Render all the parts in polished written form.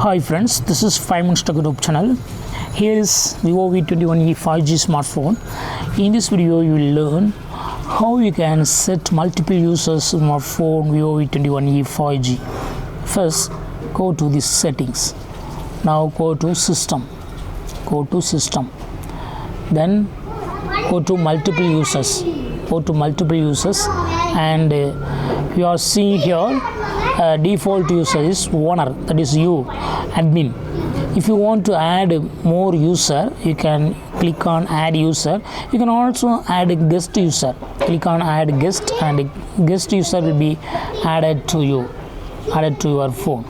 Hi friends, this is 5 Minutes Tech YouTube channel. Here is Vivo V21e 5G smartphone. In this video you will learn how you can set multiple users smartphone Vivo V21e 5G. First, go to the settings. Now go to system. Then go to multiple users. And you are seeing here default user is owner, that is you, admin. If you want to add more user, you can click on add user. You can also add a guest user. Click on add guest, and guest user will be added to you, added to your phone.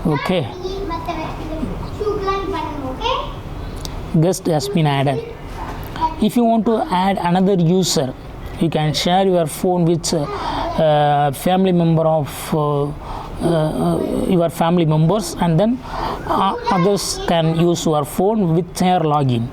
Okay, guest has been added. If you want to add another user, you can share your phone with family member of your family members, and then others can use your phone with their login.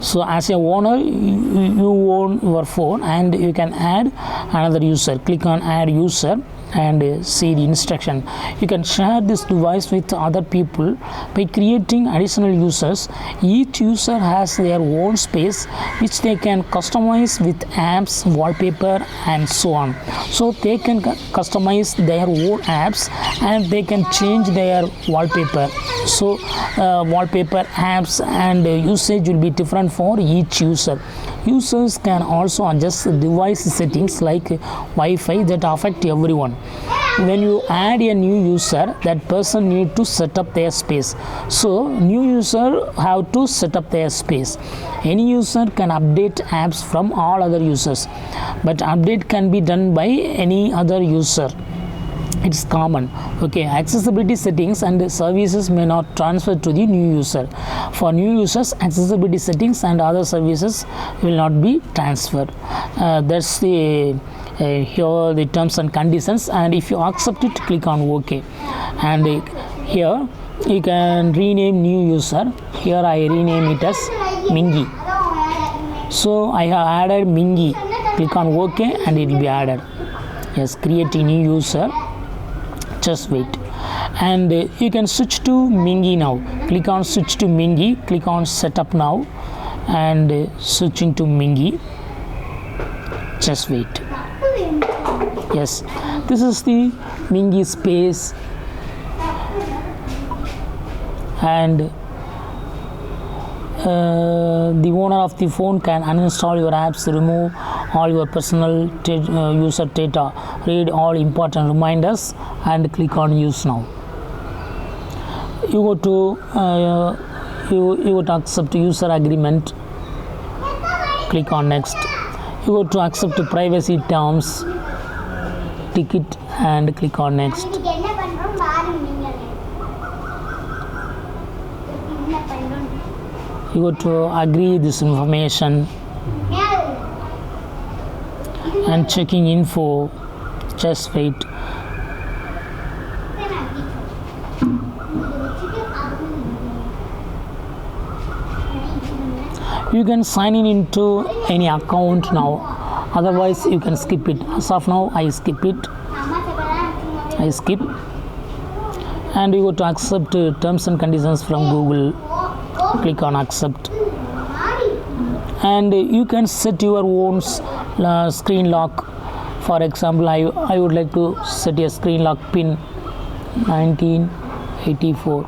So as a owner, you own your phone and you can add another user. Click on add user and see the instruction. You can share this device with other people by creating additional users. Each user has their own space which they can customize with apps, wallpaper and so on. So they can customize their own apps and they can change their wallpaper. So wallpaper, apps and usage will be different for each user. Users can also adjust device settings like Wi-Fi that affect everyone. When you add a new user, that person need to set up their space. So new user have to set up their space. Any user can update apps from all other users, but update can be done by any other user. It's common. Okay, accessibility settings and services may not transfer to the new user. For new users, accessibility settings and other services will not be transferred. That's the here the terms and conditions, and if you accept it, click on OK. And here you can rename new user. Here I rename it as Mingy. So I have added Mingy. Click on OK and it will be added. Yes, create a new user. Just wait, and you can switch to Mingy now. Click on switch to Mingy. Click on setup now and switching to Mingy. Just wait. Yes, this is the Mingy space, and the owner of the phone can uninstall your apps, remove all your personal user data, read all important reminders and click on use now. You go to you go to accept user agreement. Click on next. You go to accept privacy terms, ticket and click on next. You go to agree this information and checking info. Just wait. You can sign in into any account now, otherwise you can skip it. As of now I skip it. I skip, and you go to accept terms and conditions from Google. Click on accept, and you can set your own screen lock. For example, I would like to set a screen lock pin 1984.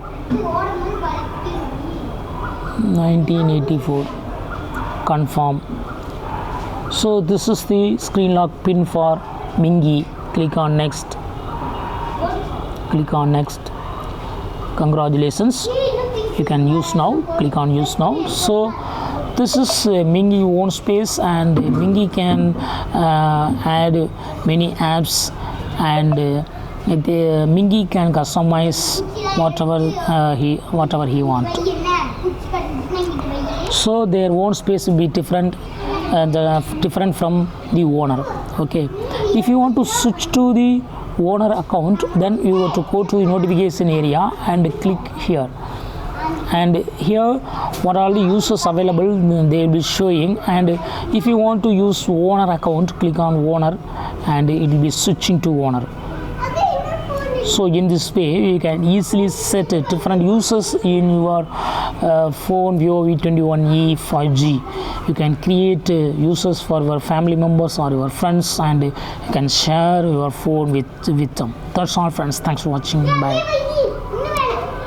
Confirm. So this is the screen lock pin for Mingy. Click on next. Click on next. Congratulations, you can use now. Click on use now. So this is Mingy own space, and Mingy can add many apps, and Mingy can customize whatever he wants. So their own space will be different from the owner. Okay, if you want to switch to the owner account, then you have to go to the notification area and click here, and here what are the users available they will be showing. And if you want to use owner account, click on owner and it will be switching to owner. So in this way you can easily set different uses in your phone Vivo V21e 5G. You can create uses for your family members or your friends, and you can share your phone with them. That's all friends, thanks for watching, bye.